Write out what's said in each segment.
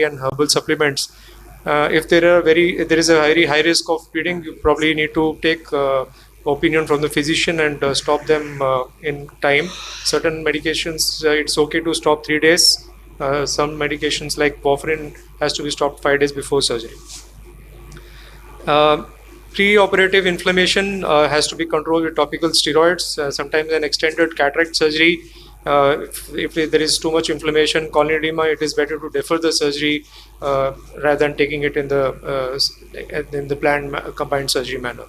and herbal supplements. If there is a very high risk of bleeding, you probably need to take opinion from the physician and stop them in time. Certain medications, it's okay to stop 3 days. Some medications like warfarin has to be stopped 5 days before surgery. Preoperative inflammation has to be controlled with topical steroids. Sometimes an extended cataract surgery, if there is too much inflammation, colon edema, it is better to defer the surgery rather than taking it in the planned combined surgery manner.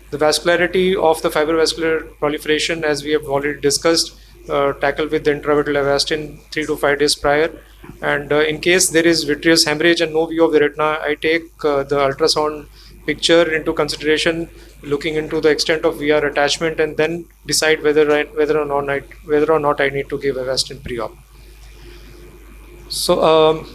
The vascularity of the fibrovascular proliferation, as we have already discussed, tackle with the intravitreal Avastin 3 to 5 days prior. And in case there is vitreous hemorrhage and no view of the retina, I take the ultrasound picture into consideration, looking into the extent of VR attachment, and then decide whether or not I need to give Avastin pre-op. So,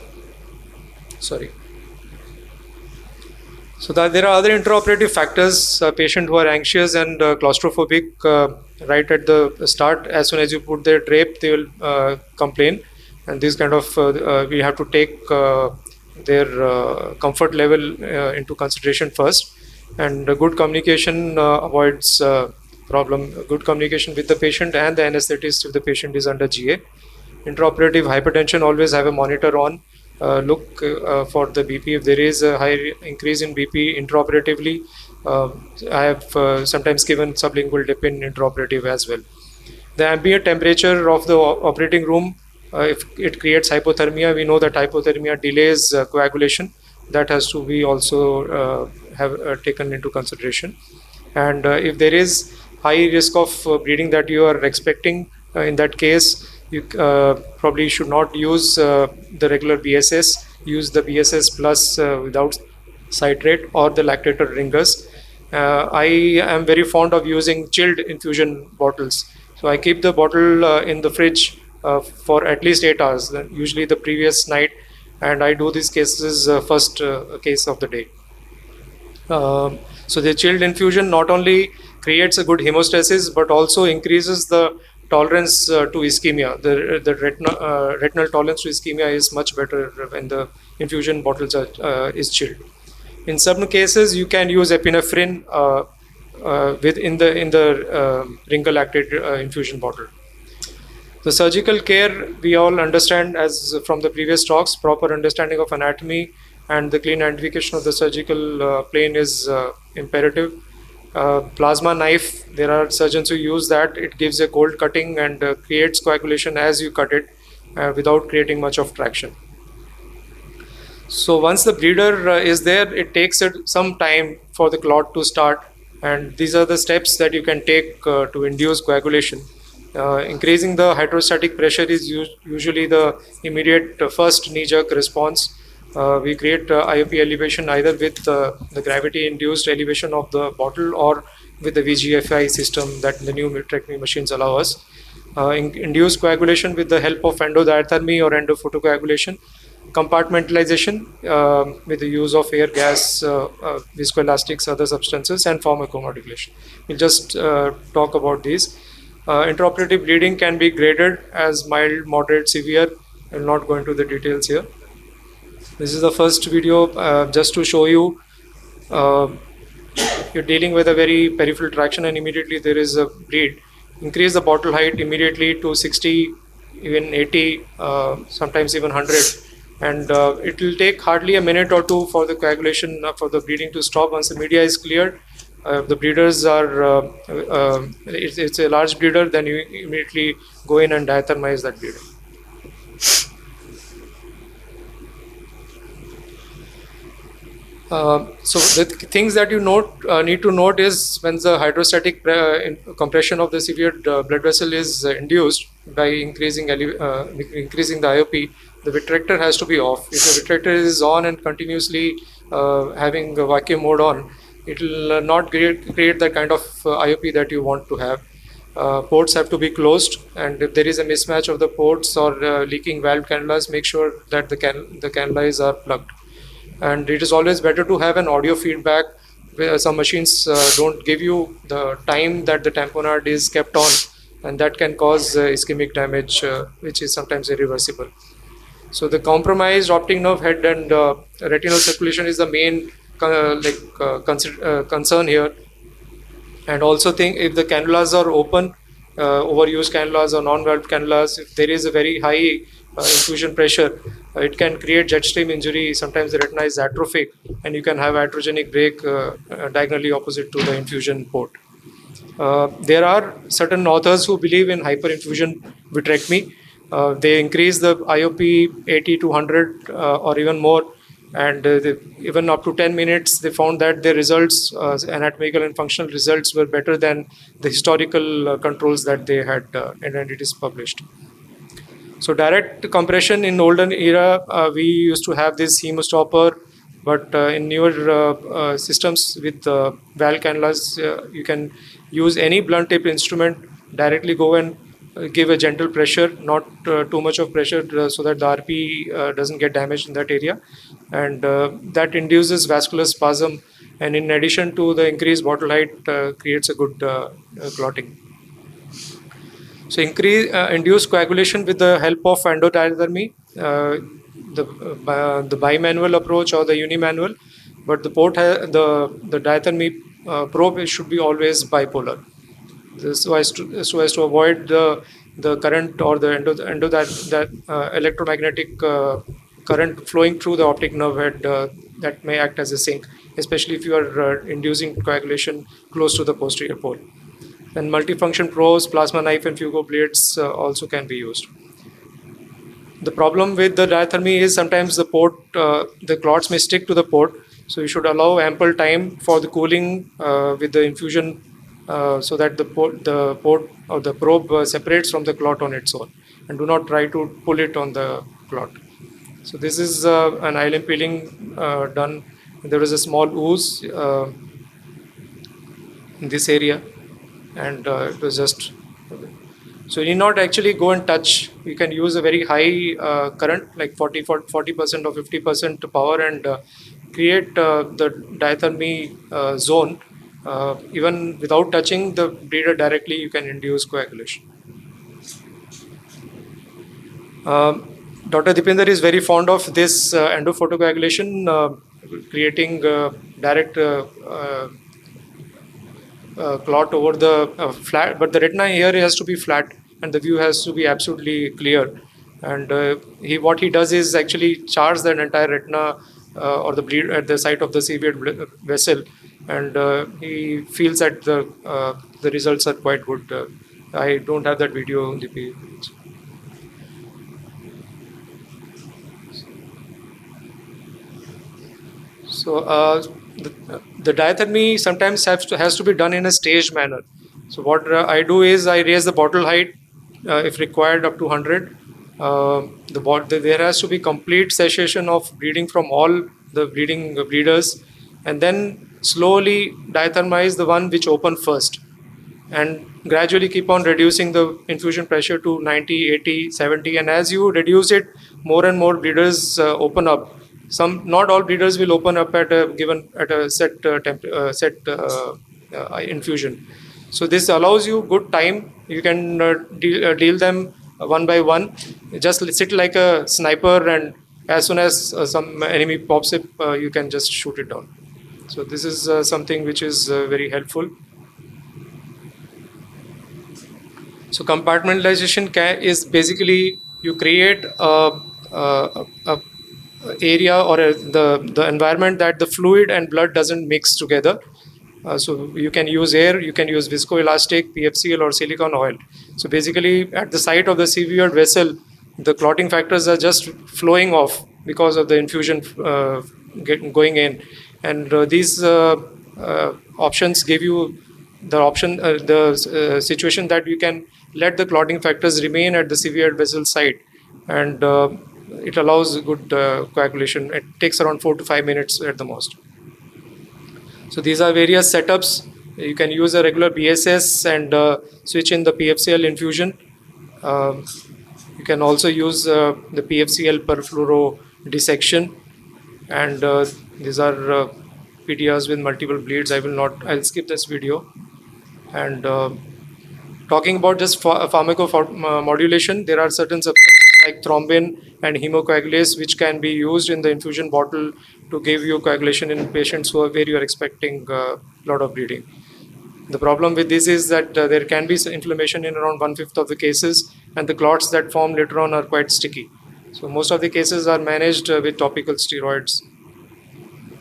So there are other intraoperative factors. Patients who are anxious and claustrophobic right at the start, as soon as you put their drape, they will complain. And this kind of, we have to take their comfort level into consideration first. And good communication avoids problem. Good communication with the patient and the anesthetist if the patient is under GA. Intraoperative hypertension, always have a monitor on. Look for the BP. If there is a high increase in BP intraoperatively, I have sometimes given sublingual dip in intraoperative as well. The ambient temperature of the operating room, if it creates hypothermia, we know that hypothermia delays coagulation. That has to be also taken into consideration. And if there is high risk of bleeding that you are expecting, in that case, you probably should not use the regular BSS. Use the BSS plus without citrate or the lactator ringers. I am very fond of using chilled infusion bottles. So I keep the bottle in the fridge for at least 8 hours, usually the previous night, and I do these cases first case of the day. So the chilled infusion not only creates a good hemostasis but also increases the tolerance to ischemia. The retinal tolerance to ischemia is much better when the infusion bottles is chilled. In some cases, you can use epinephrine in the ringer lactate infusion bottle. The surgical care, we all understand as from the previous talks, proper understanding of anatomy and the clean identification of the surgical plane is imperative. Plasma knife, there are surgeons who use that. It gives a cold cutting and creates coagulation as you cut it without creating much of traction. So once the bleeder is there, it takes some time for the clot to start, and these are the steps that you can take to induce coagulation. Increasing the hydrostatic pressure is usually the immediate first knee-jerk response. We create IOP elevation either with the gravity-induced elevation of the bottle or with the VGFI system that the new vitrectomy machines allow us. Induce coagulation with the help of endodiathermy or endophotocoagulation. Compartmentalization with the use of air, gas, viscoelastics, other substances, and pharmacomodulation. We'll just talk about these. Intraoperative bleeding can be graded as mild, moderate, severe. I will not go into the details here. This is the first video just to show you you're dealing with a very peripheral traction and immediately there is a bleed. Increase the bottle height immediately to 60, even 80, sometimes even 100. And it will take hardly a minute or two for the coagulation, for the bleeding to stop. Once the media is cleared, the bleeders are, it's a large bleeder, then you immediately go in and diathermize that bleeder. So the things that you need to note is when the hydrostatic compression of the severe blood vessel is induced by increasing the IOP, the vitrector has to be off. If the vitrector is on and continuously having a vacuum mode on, it will not create that kind of IOP that you want to have. Ports have to be closed, and if there is a mismatch of the ports or leaking valve cannulas, make sure that the cannulas are plugged. And it is always better to have an audio feedback. Some machines don't give you the time that the tamponade is kept on, and that can cause ischemic damage, which is sometimes irreversible. So the compromised optic nerve head and retinal circulation is the main concern here. And also think if the cannulas are open, overused cannulas or non-valved cannulas, if there is a very high infusion pressure, it can create jet stream injury. Sometimes the retina is atrophic and you can have iatrogenic break diagonally opposite to the infusion port. There are certain authors who believe in hyperinfusion vitrectomy. They increase the IOP 80 to 100 or even more, and even up to 10 minutes, they found that their results, anatomical and functional results, were better than the historical controls that they had, and it is published. So direct compression in olden era, we used to have this hemostopper, but in newer systems with valve cannulas, you can use any blunt tip instrument, directly go and give a gentle pressure, not too much of pressure, so that the RP doesn't get damaged in that area, and that induces vascular spasm, and in addition to the increased bottle height, creates a good clotting. So induce coagulation with the help of endodiathermy, the bimanual approach or the unimanual, but the port the diathermy probe should be always bipolar. So as to avoid the current or the electromagnetic current flowing through the optic nerve head that may act as a sink, especially if you are inducing coagulation close to the posterior pole. And multifunction probes, plasma knife and Fugo blades also can be used. The problem with the diathermy is sometimes the port, the clots may stick to the port, so you should allow ample time for the cooling with the infusion so that the port or the probe separates from the clot on its own, and do not try to pull it on the clot. So this is an iLM peeling done. There is a small ooze in this area, and it was just, so you need not actually go and touch. You can use a very high current, like 40% or 50% power, and create the diathermy zone. Even without touching the bleeder directly, you can induce coagulation. Dr. Dipender is very fond of this endophotocoagulation, creating direct clot over the flat, but the retina here has to be flat and the view has to be absolutely clear. And what he does is actually charge the entire retina or the bleed at the site of the CV vessel, and he feels that the results are quite good. I don't have that video on the page. So the diathermy sometimes has to be done in a staged manner. So what I do is I raise the bottle height if required up to 100. There has to be complete cessation of bleeding from all the bleeders, and then slowly diathermize the one which opened first, and gradually keep on reducing the infusion pressure to 90, 80, 70, and as you reduce it, more and more bleeders open up. Not all bleeders will open up at a set infusion. So this allows you good time. You can deal them one by one. Just sit like a sniper, and as soon as some enemy pops up, you can just shoot it down. So this is something which is very helpful. So compartmentalization is basically you create a area or the environment that the fluid and blood doesn't mix together. So you can use air, you can use viscoelastic, PFCL or silicone oil. So basically at the site of the CV vessel, the clotting factors are just flowing off because of the infusion going in. And these options give you the situation that you can let the clotting factors remain at the CV vessel site, and it allows good coagulation. It takes around 4 to 5 minutes at the most. So these are various setups. You can use a regular BSS and switch in the PFCL infusion. You can also use the PFCL perfluoro dissection, and these are PDRs with multiple bleeds. I'll skip this video. And talking about just pharmacomodulation, there are certain substances like thrombin and hemocoagulase, which can be used in the infusion bottle to give you coagulation in patients where you are expecting a lot of bleeding. The problem with this is that there can be inflammation in around 1/5 of the cases, and the clots that form later on are quite sticky. So most of the cases are managed with topical steroids.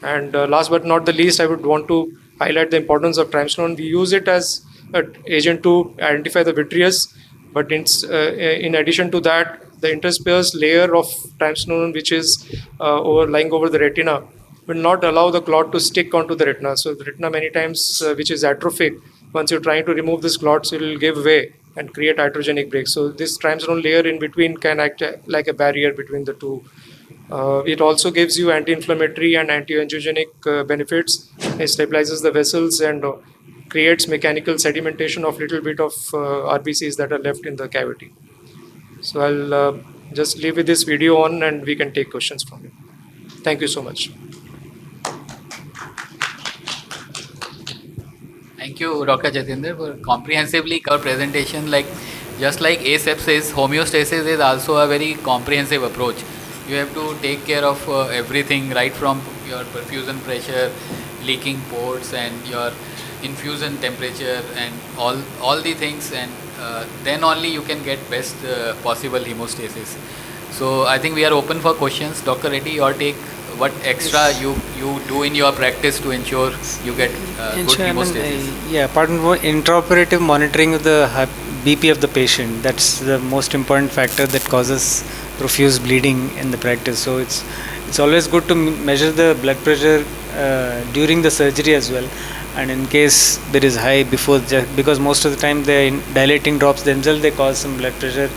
And last but not the least, I would want to highlight the importance of triamcinolone. We use it as an agent to identify the vitreous, but in addition to that, the intersperse layer of triamcinolone, which is lying over the retina, will not allow the clot to stick onto the retina. So the retina many times, which is atrophic, once you're trying to remove this clots, it will give way and create iatrogenic breaks. So this triamcinolone layer in between can act like a barrier between the two. It also gives you anti-inflammatory and anti-angiogenic benefits. It stabilizes the vessels and creates mechanical sedimentation of little bit of RBCs that are left in the cavity. So I'll just leave with this video on and we can take questions from you. Thank you so much. Thank you, Dr. Jatindra, for comprehensively cover presentation. Just like ASEP says, homeostasis is also a very comprehensive approach. You have to take care of everything, right from your perfusion pressure, leaking ports, and your infusion temperature, and all the things, and then only you can get best possible hemostasis. So I think we are open for questions. Dr. Reddy, your take. What extra you do in your practice to ensure you get good hemostasis? Apart from intraoperative monitoring of the BP of the patient, that's the most important factor that causes profuse bleeding in the practice. So it's always good to measure the blood pressure during the surgery as well, and in case there is high before, because most of the time the dilating drops themselves, they cause some blood pressure.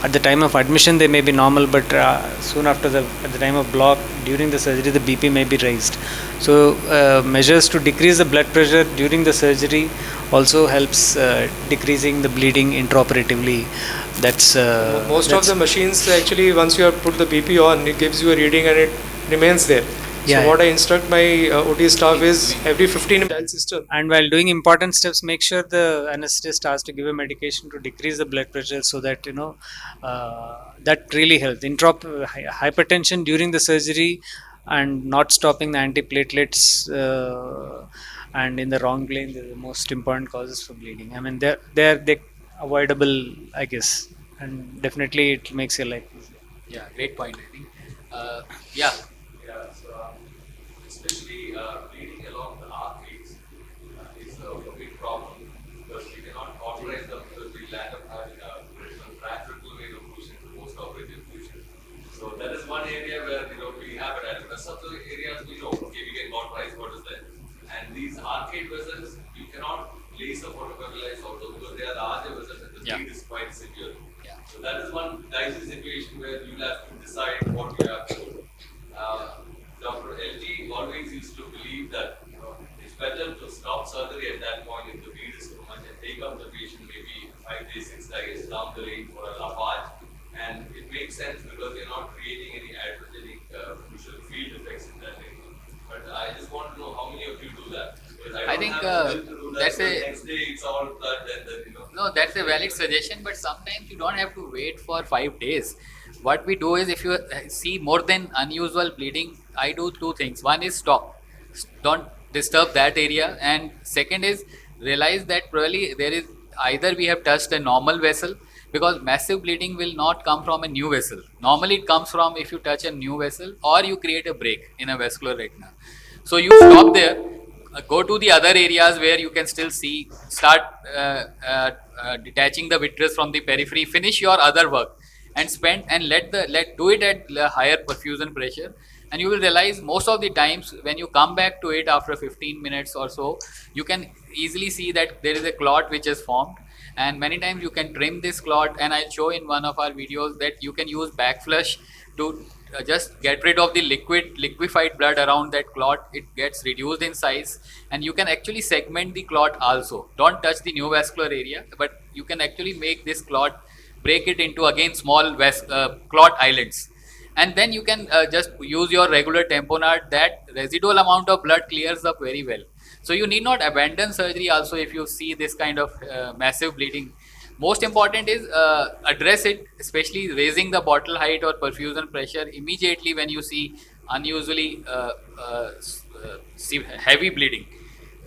At the time of admission they may be normal, but soon after at the time of block during the surgery, the BP may be raised. So measures to decrease the blood pressure during the surgery also helps decreasing the bleeding intraoperatively. Most of the machines actually, once you have put the BP on, it gives you a reading and it remains there. So what I instruct my OT staff is every 15 minutes system. And while doing important steps, make sure the anesthetist has to give a medication to decrease the blood pressure, so that that really helps. Hypertension during the surgery and not stopping the antiplatelets and in the wrong lane, they're the most important causes for bleeding. I mean, they're avoidable, I guess, and definitely it makes your life easier. Yeah, great point, I think. Especially bleeding along the arteries is a big problem, because we cannot authorize them because we lack of having a practical way of pushing the post-operative fusion. So that is one area where we have it. And the rest of the areas we know, okay, we can authorize what is there. And these arcade vessels, you cannot place a photocoagulized also because they are larger vessels and the bleed is quite severe. Yeah. So that is one dicey situation where you have to decide what you have to do. Dr. LG always used to believe that it's better to stop surgery at that point if the bleed is too much and take up the patient maybe 5 days, 6 days down the lane for a lavage. And it makes sense because you're not creating any iatrogenic crucial field effects in that area. But I just want to know how many of you do that. I think that's a next day it's all blood and then No, that's a valid suggestion, but sometimes you don't have to wait for 5 days. What we do is, if you see more than unusual bleeding, I do 2 things. One is stop, don't disturb that area, and second is realize that probably there is either we have touched a normal vessel, because massive bleeding will not come from a new vessel. Normally it comes from if you touch a new vessel or you create a break in a vascular retina. So you stop there, go to the other areas where you can still see, start detaching the vitreous from the periphery, finish your other work, and do it at higher perfusion pressure, and you will realize most of the times when you come back to it after 15 minutes or so, you can easily see that there is a clot which is formed, and many times you can trim this clot, and I'll show in one of our videos that you can use back flush to just get rid of the liquefied blood around that clot. It gets reduced in size, and you can actually segment the clot also. Don't touch the new vascular area, but you can actually make this clot, break it into again small clot islands, and then you can just use your regular tamponade. That residual amount of blood clears up very well. So you need not abandon surgery also if you see this kind of massive bleeding. Most important is address it, especially raising the bottle height or perfusion pressure immediately when you see unusually heavy bleeding.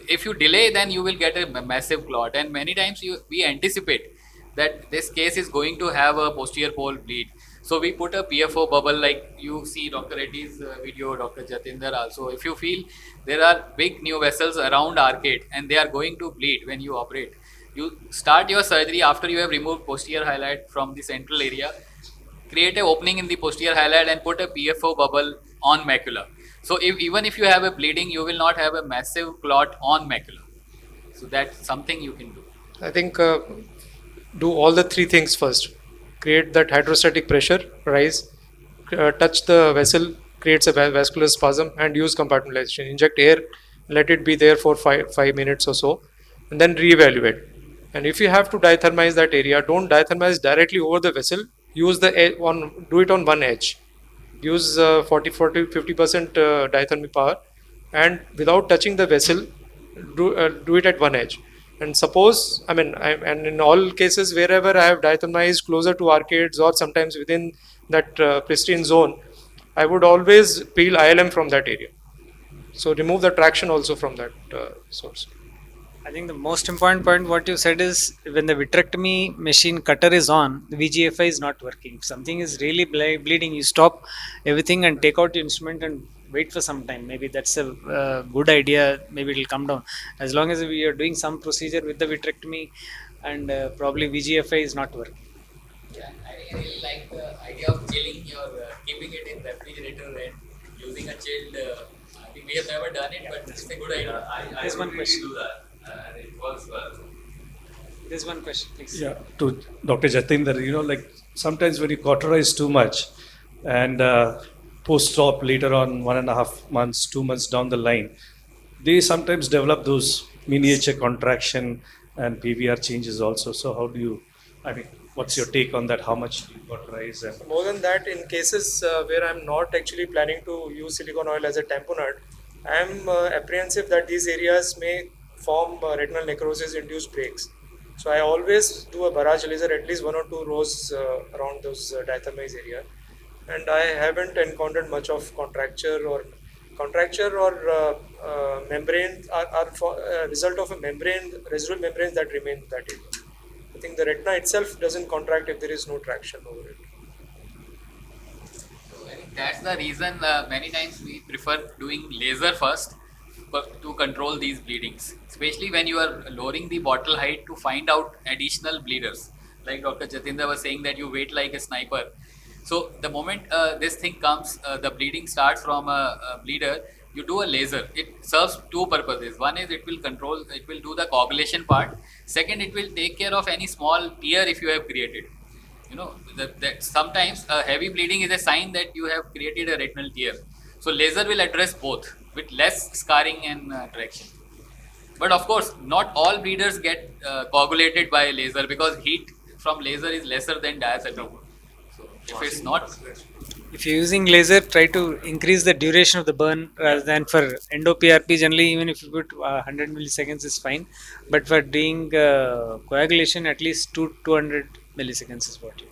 If you delay, then you will get a massive clot, and many times we anticipate that this case is going to have a posterior pole bleed. So we put a PFO bubble, like you see Dr. Reddy's video, Dr. Jatindra also. If you feel there are big new vessels around arcade and they are going to bleed when you operate, you start your surgery after you have removed posterior highlight from the central area, create an opening in the posterior highlight and put a PFO bubble on macula. So even if you have a bleeding, you will not have a massive clot on macula. So that's something you can do. I think do all the three things first. Create that hydrostatic pressure, rise, touch the vessel, creates a vascular spasm, and use compartmentalization. Inject air, let it be there for 5 minutes or so, and then reevaluate. And if you have to diathermize that area, don't diathermize directly over the vessel. Use the do it on one edge. Use 50% diathermy power, and without touching the vessel, do it at one edge. And suppose, and in all cases, wherever I have diathermized closer to arcades or sometimes within that pristine zone, I would always peel ILM from that area. So remove the traction also from that source. I think the most important point what you said is when the vitrectomy machine cutter is on, the VGFI is not working. If something is really bleeding, you stop everything and take out the instrument and wait for some time. Maybe that's a good idea. Maybe it will come down. As long as we are doing some procedure with the vitrectomy and probably VGFI is not working. Yeah, I really like the idea of chilling keeping it in refrigerator and using a chilled. I think we have never done it, but it's a good idea. There's one question. Do that, and it works well. There's one question, please. Yeah, to Dr. Jatindra, like sometimes when you cauterize too much and post-op later on 1.5 months, 2 months down the line, they sometimes develop those miniature contraction and PVR changes also. So how do you, what's your take on that? How much do you cauterize? And More than that, in cases where I'm not actually planning to use silicone oil as a tamponade, I'm apprehensive that these areas may form retinal necrosis induced breaks. So I always do a barrage laser at least 1 or 2 rows around those diathermized area, and I haven't encountered much of contracture or membrane are result of a membrane, residual membranes that remain in that area. I think the retina itself doesn't contract if there is no traction over it. So I think that's the reason many times we prefer doing laser first to control these bleedings, especially when you are lowering the bottle height to find out additional bleeders. Like Dr. Jatindra was saying that you wait like a sniper. So the moment this thing comes, the bleeding starts from a bleeder, you do a laser. It serves two purposes. One is it will do the coagulation part. Second, it will take care of any small tear if you have created. That sometimes heavy bleeding is a sign that you have created a retinal tear. So laser will address both with less scarring and traction. But of course, not all bleeders get coagulated by laser because heat from laser is lesser than diacetyl. So if it's not, If you're using laser, try to increase the duration of the burn rather than for endo PRP. Generally, even if you put 100 milliseconds is fine, but for doing coagulation, at least 200 milliseconds is what you.